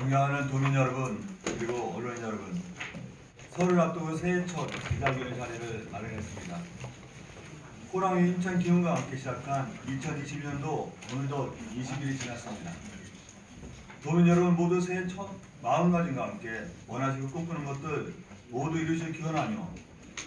존경하는 도민 여러분, 그리고 언론인 여러분, 설을 앞두고 새해 첫 기자회견 자리를 마련했습니다. 호랑이 힘찬 기운과 함께 시작한 2022년도 오늘도 20일이 지났습니다. 도민 여러분 모두 새해 첫 마음가짐과 함께 원하시고 꿈꾸는 것들 모두 이루실 기원하며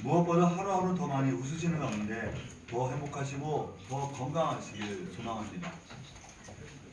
무엇보다 하루하루 더 많이 웃으시는 가운데 더 행복하시고 더 건강하시길 소망합니다.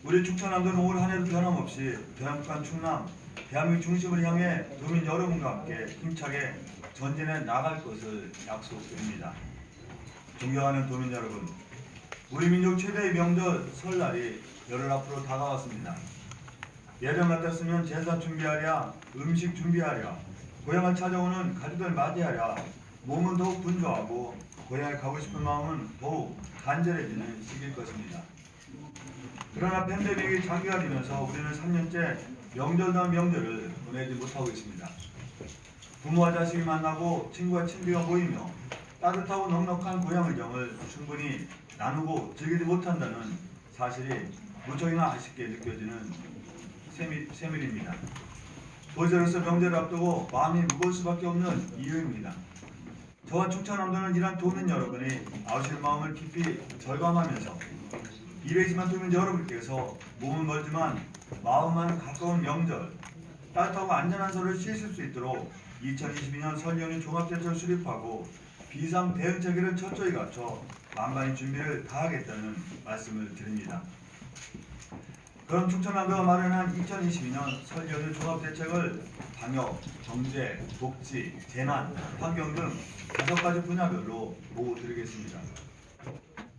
우리 충청남도는 올 한해도 변함없이 대한민국 충남, 대한민국 중심을 향해 도민 여러분과 함께 힘차게 전진해 나갈 것을 약속드립니다. 존경하는 도민 여러분, 우리 민족 최대의 명절 설날이 열흘 앞으로 다가왔습니다. 예전 같았으면 제사 준비하랴, 음식 준비하랴, 고향을 찾아오는 가족들 맞이하랴, 몸은 더욱 분주하고 고향에 가고 싶은 마음은 더욱 간절해지는 시기일 것입니다. 그러나 팬데믹이 장기화되면서 우리는 3년째 명절다운 명절을 보내지 못하고 있습니다. 부모와 자식이 만나고 친구와 친구가 모이며 따뜻하고 넉넉한 고향의정을 충분히 나누고 즐기지 못한다는 사실이 무척이나 아쉽게 느껴지는 세밀입니다. 도지사로서 명절을 앞두고 마음이 무거울 수밖에 없는 이유입니다. 저와 충청남도는 이러한 도민 여러분이 아우실 마음을 깊이 절감하면서 220만 도민 여러분께서 몸은 멀지만 마음만 가까운 명절, 따뜻하고 안전한 설을 쉬실 수 있도록 2022년 설 연휴 종합대책을 수립하고 비상 대응 체계를 철저히 갖춰 만반의 준비를 다하겠다는 말씀을 드립니다. 그럼 충청남도가 마련한 2022년 설 연휴 종합대책을 방역, 경제, 복지, 재난, 환경 등 5가지 분야별로 보고 드리겠습니다.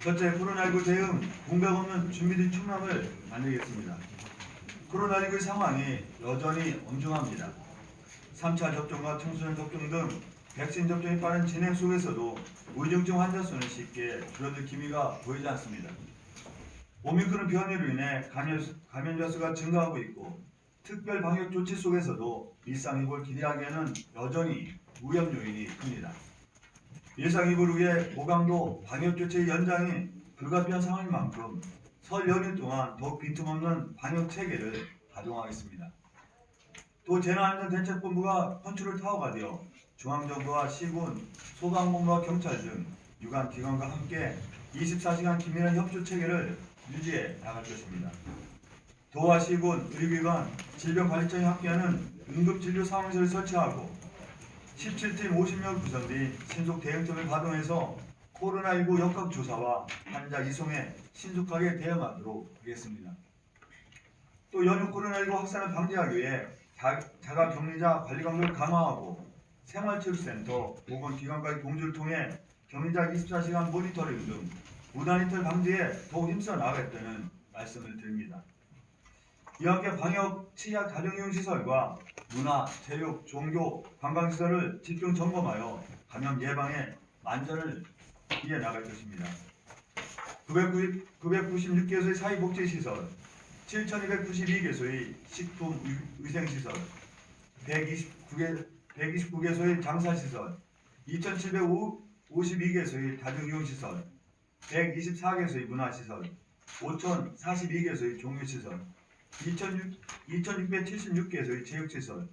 첫째, 코로나19 대응 공백 없는 준비된 충남을 만들겠습니다. 코로나19 상황이 여전히 엄중합니다. 3차 접종과 청소년 접종 등 백신 접종이 빠른 진행 속에서도 우중증 환자 수는 쉽게 줄어들 기미가 보이지 않습니다. 오미크론 변이로 인해 감염자 수가 증가하고 있고 특별 방역 조치 속에서도 일상이복을 기대하기에는 여전히 위험 요인이 큽니다. 일상이복을 위해 고강도 방역 조치의 연장이 불가피한 상황인 만큼 설 연휴 동안 더욱 빈틈없는 방역 체계를 가동하겠습니다. 또 재난안전대책본부가 컨트롤 타워가 되어 중앙정부와 시군, 소방본부와 경찰 등 유관 기관과 함께 24시간 긴밀한 협조 체계를 유지해 나갈 것입니다. 도와 시군, 의료기관, 질병관리청이 함께하는 응급진료 상황실을 설치하고 17팀 50명 구성된 신속 대응팀을 가동해서 코로나19 역학조사와 환자 이송에 신속하게 대응하도록 하겠습니다. 또 연휴 코로나19 확산을 방지하기 위해 자가격리자 관리 강도를 강화하고 생활치료센터, 보건기관과의 공조를 통해 격리자 24시간 모니터링 등 무단이탈 방지에 더욱 힘써 나가겠다는 말씀을 드립니다. 이와 함께 방역, 치약, 다중이용시설과 문화, 체육, 종교, 관광시설을 집중 점검하여 감염 예방에 만전을 기해 나갈 것입니다. 996개소의 사회복지시설, 7,292개소의 식품위생시설, 129개소의 장사시설, 2,752개소의 다중이용시설, 124개소의 문화시설, 5,042개소의 종교시설, 2,676개소의 체육시설,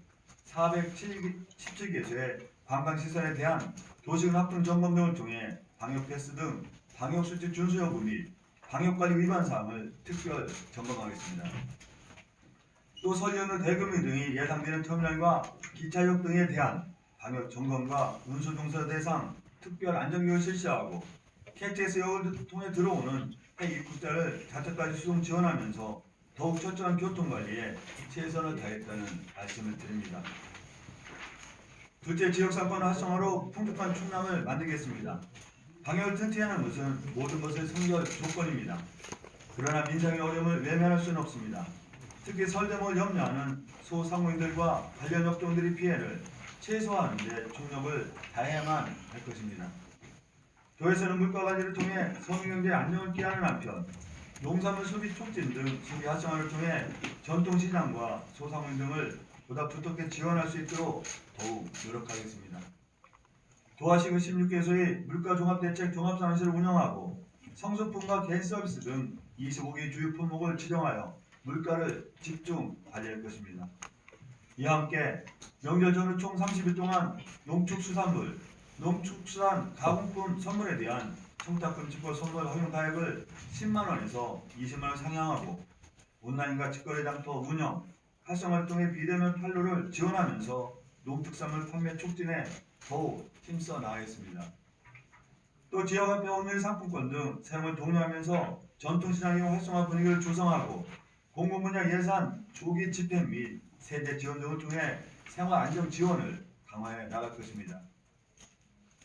417개소의 관광시설에 대한 도시군 합동 점검 등을 통해 방역패스 등 방역수칙 준수 여부 및 방역관리 위반 사항을 특별 점검하겠습니다. 또 설 연휴 대금융 등이 예상되는 터미널과 기차역 등에 대한 방역 점검과 운수 종사 대상 특별 안전교육을 실시하고 KTX 역을 통해 들어오는 해외 입국자를 자택까지 수송 지원하면서 더욱 철저한 교통관리에 최선을 다했다는 말씀을 드립니다. 둘째, 지역상권 활성화로 풍족한 충남을 만들겠습니다. 방역을 튼튼히 하는 것은 모든 것의 선결 조건입니다. 그러나 민생의 어려움을 외면할 수는 없습니다. 특히 설대목을 염려하는 소상공인들과 관련 업종들의 피해를 최소화하는 데 총력을 다해야만 할 것입니다. 도에서는 물가 관리를 통해 서민경제 안정을 기하는 한편 농산물 소비 촉진 등 소비 활성화를 통해 전통시장과 소상공인 등을 보다 두텁게 지원할 수 있도록 더욱 노력하겠습니다. 도하시군 16개소의 물가종합대책 종합상황실을 운영하고 성소품과 개인 서비스 등 25개 주요 품목을 지정하여 물가를 집중 관리할 것입니다. 이와 함께 명절 전후 총 30일 동안 농축수산물, 농축수산 가공품 선물에 대한 청탁금 직거 선물 허용 가액을 10만 원에서 20만 원 상향하고 온라인과 직거래 장터 운영, 활성화활동의 비대면 판로를 지원하면서 농특산물 판매 촉진에 더욱 힘써 나가겠습니다. 또 지역화폐 오늘 상품권 등 사용을 독려하면서 전통시장의 활성화 분위기를 조성하고 공공분야 예산 조기 집행 및 세대 지원 등을 통해 생활 안정 지원을 강화해 나갈 것입니다.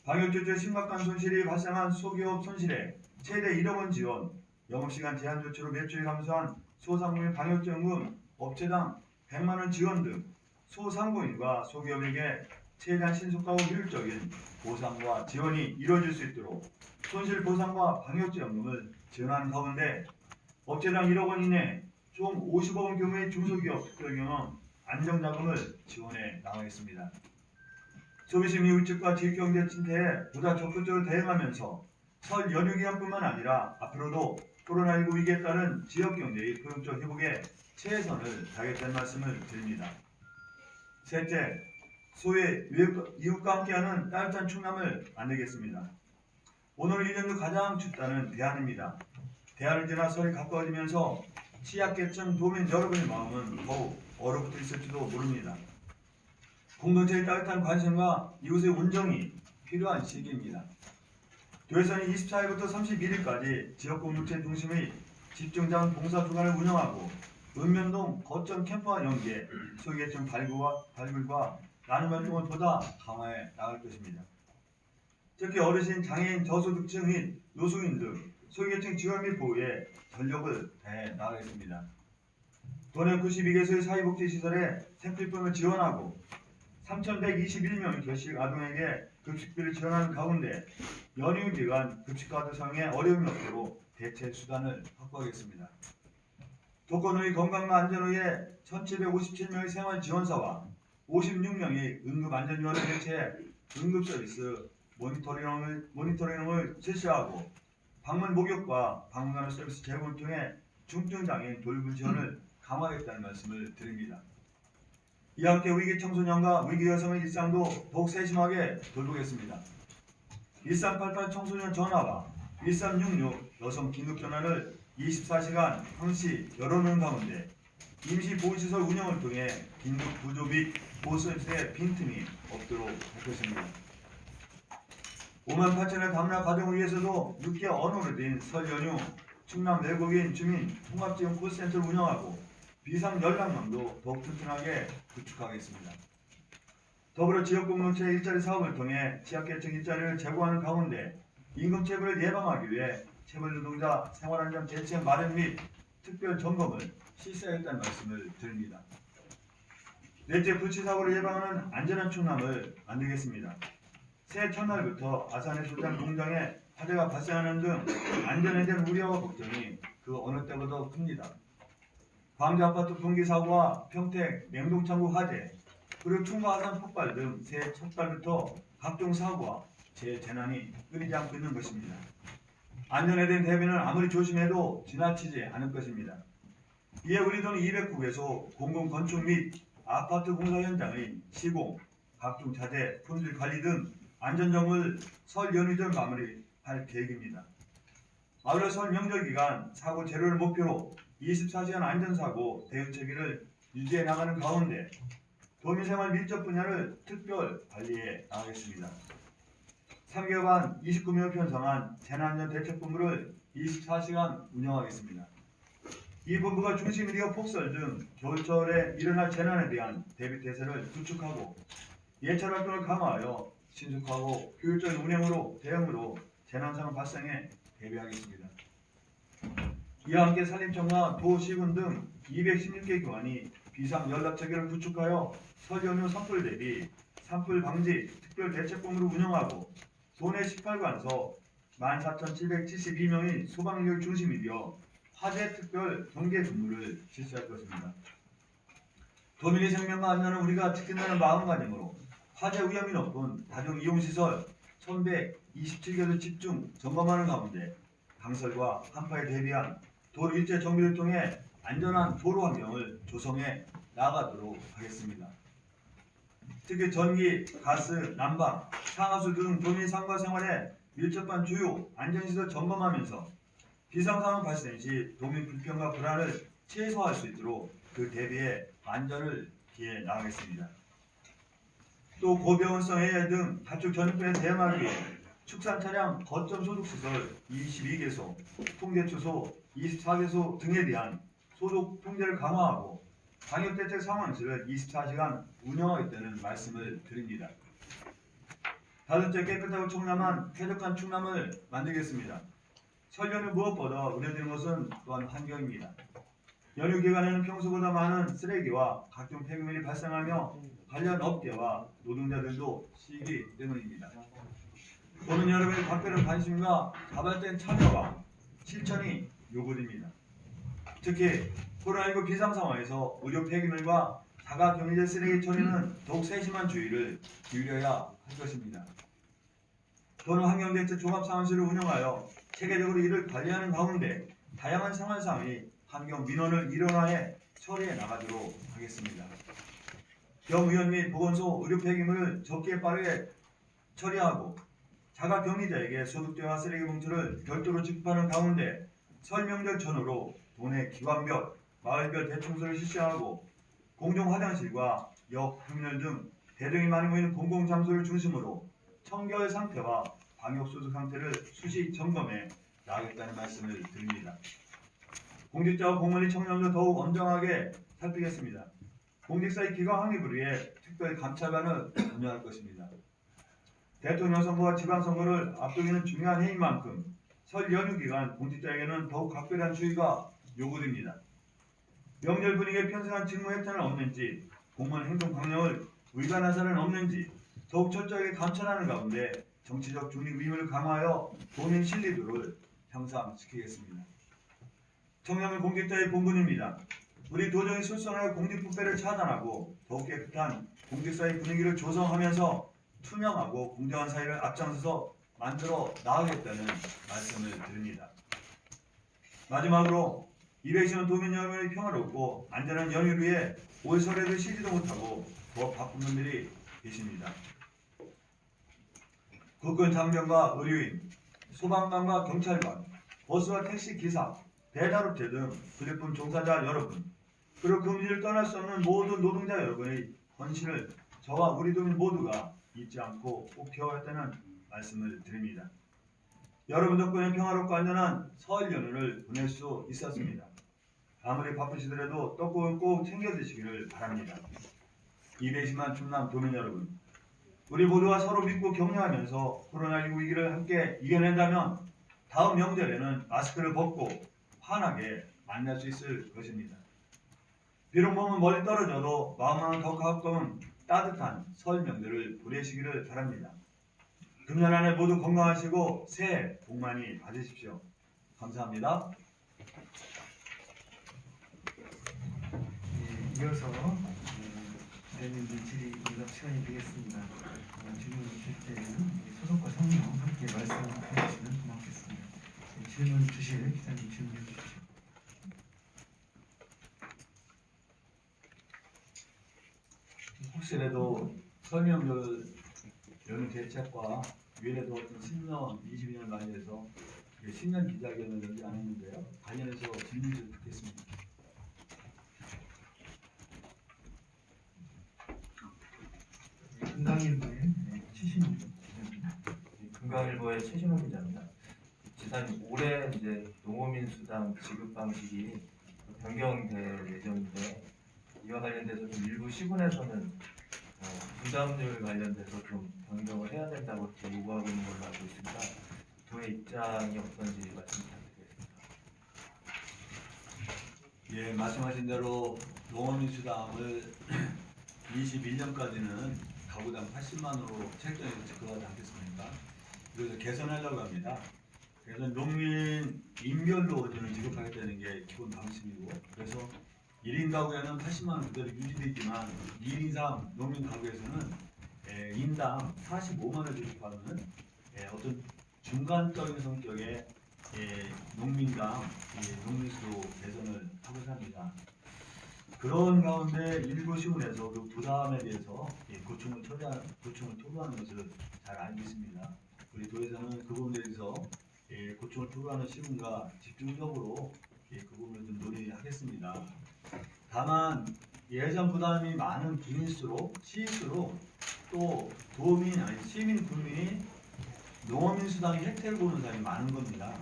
방역조치의 심각한 손실이 발생한 소기업 손실에 최대 1억 원 지원, 영업시간 제한 조치로 매출이 감소한 소상공인 방역지원금 업체당 100만 원 지원 등 소상공인과 소기업에게 최대한 신속하고 효율적인 보상과 지원이 이루어질 수 있도록 손실 보상과 방역지원금을 지원하는 가운데 업체당 1억 원 이내 총 50억 원 규모의 중소기업 특별경험 안정자금을 지원해 나가겠습니다. 소비심리 위축과 지역경제 침체에 보다 적극적으로 대응하면서 설 연휴 기간뿐만 아니라 앞으로도 코로나19 위기에 따른 지역경제의 포용적 회복에 최선을 다하겠다는 말씀을 드립니다. 셋째, 소외 이웃과 함께하는 따뜻한 충남을 만들겠습니다. 오늘 1년 후 가장 춥다는 대안입니다. 대안을 지나 설이 가까워지면서 취약계층 도민 여러분의 마음은 더욱 얼어붙어 있을지도 모릅니다. 공동체의 따뜻한 관심과 이웃의 운정이 필요한 시기입니다. 도에서는 24일부터 31일까지 지역공동체 중심의 집중자원 봉사주간을 운영하고 읍면동 거점 캠프와 연계 소외계층 발굴과 나눔 활동을 보다 강화해 나갈 것입니다. 특히 어르신, 장애인, 저소득층 및 노숙인 등 소외계층 지원 및 보호에 전력을 다해 나가겠습니다. 도내 92개소의 사회복지시설에 생필품을 지원하고 3,121명의 결식 아동에게 급식비를 지원하는 가운데 연휴 기간 급식카드 사용에 어려움이 없도록 대체 수단을 확보하겠습니다. 독거노인 건강과 안전을 위해 1,757명의 생활지원사와 56명의 응급안전위원회 개최 응급서비스 모니터링을 실시하고 방문 목욕과 방문하는 서비스 제공을 통해 중증장애인 돌봄 지원을 강화하겠다는 말씀을 드립니다. 이와 함께 위기 청소년과 위기 여성의 일상도 더욱 세심하게 돌보겠습니다. 1388 청소년 전화와 1366 여성 긴급 전화를 24시간 항시 열어놓은 가운데 임시보호시설 운영을 통해 긴급 구조 및 보호서비스의 빈틈이 없도록 할 것입니다. 5만 8천의 다문화 가정을 위해서도 6개월 언어로 된 설 연휴 충남 외국인 주민 통합지원 콜센터를 운영하고 비상 연락망도 더욱 튼튼하게 구축하겠습니다. 더불어 지역공동체 일자리 사업을 통해 취약계층 일자리를 제공하는 가운데 임금체불을 예방하기 위해 체불노동자 생활안전 대책 마련 및 특별 점검을 실시하겠다는 말씀을 드립니다. 넷째, 불치사고를 예방하는 안전한 충남을 만들겠습니다. 새해 첫날부터 아산의 소장 공장에 화재가 발생하는 등 안전에 대한 우려와 걱정이 그 어느 때보다 큽니다. 광주 아파트 붕괴 사고와 평택 냉동창고 화재, 그리고 충무 아산 폭발 등 새해 첫 달부터 각종 사고와 재난이 끊이지 않고 있는 것입니다. 안전에 대한 대비는 아무리 조심해도 지나치지 않을 것입니다. 이에 우리 동 209개소 공공건축 및 아파트 공사 현장의 시공, 각종 자재, 품질 관리 등 안전점을 설 연휴 전 마무리할 계획입니다. 아울러 설 명절 기간 사고 제로를 목표로 24시간 안전사고 대응체계를 유지해 나가는 가운데 도민생활 밀접 분야를 특별 관리해 나가겠습니다. 3개월간 29명 편성한 재난안전 대책본부를 24시간 운영하겠습니다. 이 본부가 중심이 되어 폭설 등 겨울철에 일어날 재난에 대한 대비 태세를 구축하고 예찰 활동을 강화하여 신속하고 효율적인 운영으로 대응으로 재난 상황 발생에 대비하겠습니다. 이와 함께 산림청과 도시군 등 216개 기관이 비상 연락 체계를 구축하여 설 연휴 산불 대비 산불 방지 특별 대책본부를 운영하고 도내 18관서 14,772명의 소방인력 중심이 되어 화재 특별 경계 근무를 실시할 것입니다. 도민의 생명과 안전을 우리가 지킨다는 마음가짐으로 화재 위험이 높은 다중 이용시설 1,127개를 집중 점검하는 가운데 강설과 한파에 대비한 도로 일제 정비를 통해 안전한 도로 환경을 조성해 나가도록 하겠습니다. 특히 전기, 가스, 난방, 상하수 등 도민 삶과 생활에 밀접한 주요 안전시설 점검하면서 비상상황 발생 시 도민 불편과 불안을 최소화할 수 있도록 그 대비에 안전을 기해 나가겠습니다. 또 고병원성 해야 등 가축 전염병에 대응하기 위해 축산 차량 거점 소독 시설 22개소, 통제 초소 24개소 등에 대한 소독 통제를 강화하고 방역대책 상황실을 24시간 운영하겠다는 말씀을 드립니다. 다섯째, 깨끗하고 청렴한 쾌적한 충남을 만들겠습니다. 설 연휴 무엇보다 우려되는 것은 또한 환경입니다. 연휴 기간에는 평소보다 많은 쓰레기와 각종 폐기물이 발생하며 관련 업계와 노동자들도 쉬기 때문입니다. 도민 여러분의 각별한 관심과 자발된 참여와 실천이 요구됩니다. 특히 코로나19 비상 상황에서 의료 폐기물과 자가 격리된 쓰레기 처리는 더욱 세심한 주의를 기울여야 할 것입니다. 도는 환경대책 종합상황실을 운영하여 체계적으로 이를 관리하는 가운데 다양한 생활상의 환경 민원을 일원화해 처리해 나가도록 하겠습니다. 병의원 및 보건소 의료 폐기물을 적기에 빠르게 처리하고 자가 격리자에게 소득제와 쓰레기 봉투를 별도로 지급하는 가운데 설 명절 전후로 도내 기관별, 마을별 대청소를 실시하고 공중 화장실과 역, 터미널 등 대중이 많이 모이는 공공장소를 중심으로 청결 상태와 방역수칙 상태를 수시 점검해 나가겠다는 말씀을 드립니다. 공직자와 공무원의 청렴도 더욱 엄정하게 살피겠습니다. 공직사의 기강 확립을 위해 특별 감찰관을 운영할 것입니다. 대통령 선거와 지방선거를 앞두기는 중요한 해인 만큼 설 연휴 기간 공직자에게는 더욱 각별한 주의가 요구됩니다. 명절 분위기에 편승한 직무 혜택은 없는지, 공무원 행동 강령을 위반한 사례는 없는지 더욱 철저하게 감찰하는 가운데 정치적 중립 의무를 강화하여 도민 신뢰도를 향상시키겠습니다. 청렴은 공직자의 본분입니다. 우리 도정이 솔선하여 공직부패를 차단하고 더욱 깨끗한 공직사회 분위기를 조성하면서 투명하고 공정한 사회를 앞장서서 만들어 나가겠다는 말씀을 드립니다. 마지막으로 220년 도민 여러분의 평화롭고 안전한 연휴를 위해 올 설에도 쉬지도 못하고 더 바쁜 분들이 계십니다. 국군 장병과 의료인, 소방관과 경찰관, 버스와 택시 기사, 배달업체 등 플랫폼 종사자 여러분, 그리고 금지를 떠날 수 없는 모든 노동자 여러분의 헌신을 저와 우리 도민 모두가 잊지 않고 꼭 기억하겠다는 말씀을 드립니다. 여러분 덕분에 평화롭고 안전한 설 연휴를 보낼 수 있었습니다. 아무리 바쁘시더라도 떡국은 꼭 챙겨 드시기를 바랍니다. 220만 충남 도민 여러분, 우리 모두가 서로 믿고 격려하면서 코로나19 위기를 함께 이겨낸다면 다음 명절에는 마스크를 벗고 환하게 만날 수 있을 것입니다. 비록 몸은 멀리 떨어져도 마음은 더 가까운 따뜻한 설 명절을 보내시기를 바랍니다. 금년 한 해 모두 건강하시고 새해 복 많이 받으십시오. 감사합니다. 이어서 대변인들 질의 응답 시간이 되겠습니다. 질문 주실 때는 소속과 성명 함께 말씀해 주시면 고맙겠습니다. 질문 주실 기자님 질문해 주십시오. 혹시라도 설명절 연휴 대책과 위에도 어떤 10년, 22년 관련해서 신년 기자회견을 연지 안 했는데요. 관련해서 질문 좀 듣겠습니다. 금강일보의 최신호 기자님. 금강일보의 최신호 기자입니다. 지사님, 올해 이제 농어민 수당 지급 방식이 변경될 예정인데 이와 관련돼서 좀 일부 시군에서는 부담률 관련돼서 좀 변경을 해야 된다고 이렇게 요구하고 있는 걸로 알고 있습니다. 도의 입장이 어떤지 말씀 부탁드리겠습니다. 예, 말씀하신 대로 농어민 수당을 21년까지는 가구당 80만 원으로 책정해서 지급하지 않겠습니까? 그래서 개선하려고 합니다. 그래서 농민 인별로 저는 지급하겠다는 게 기본 방침이고, 그래서 1인 가구에는 80만 원 그대로 유지되지만 2인 이상 농민 가구에서는 인당 45만 원 지급하는 어떤 중간적인 성격의 농민당 농민수도 개선을 하고자 합니다. 그런 가운데 일부 시군에서 그 부담에 대해서 고충을 토로하는 것을 잘 알고 있습니다. 우리 도에서는 그 부분에 대해서 고충을 토로하는 시군과 집중적으로 그 부분을 좀 논의하겠습니다. 다만 예산 부담이 많은 군일수록 시일수록 또 시민 국민이 농어민 수당의 혜택을 보는 사람이 많은 겁니다.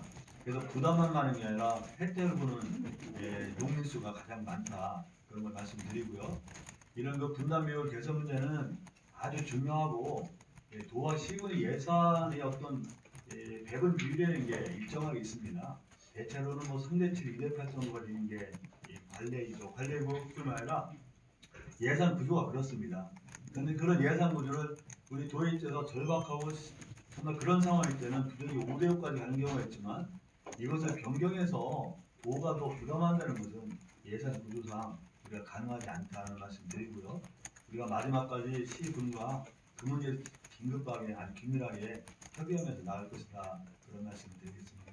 그래서 부담만 많은 게 아니라 혜택을 보는 농민 수가 가장 많다. 그런 걸 말씀드리고요. 이런 그 분담 비율 개선 문제는 아주 중요하고 도와 시군의 예산의 어떤 배분 비율이라는 게 일정하게 있습니다. 대체로는 뭐 3대7, 2대8 정도가 되는 게 관례이죠. 관례뿐만 아니라 예산 구조가 그렇습니다. 그런데 그런 예산 구조를 우리 도에 있어서 절박하고 정말 그런 상황일 때는 부족이 5대5까지 가는 경우가 있지만 이것을 변경해서 도가 더 부담한다는 것은 예산 구조상 우리가 가능하지 않다는 말씀 드리고요. 우리가 마지막까지 시군과 그 문제 긴급하게 아주 긴밀하게 협의하면서 나갈 것이다. 그런 말씀 드리겠습니다.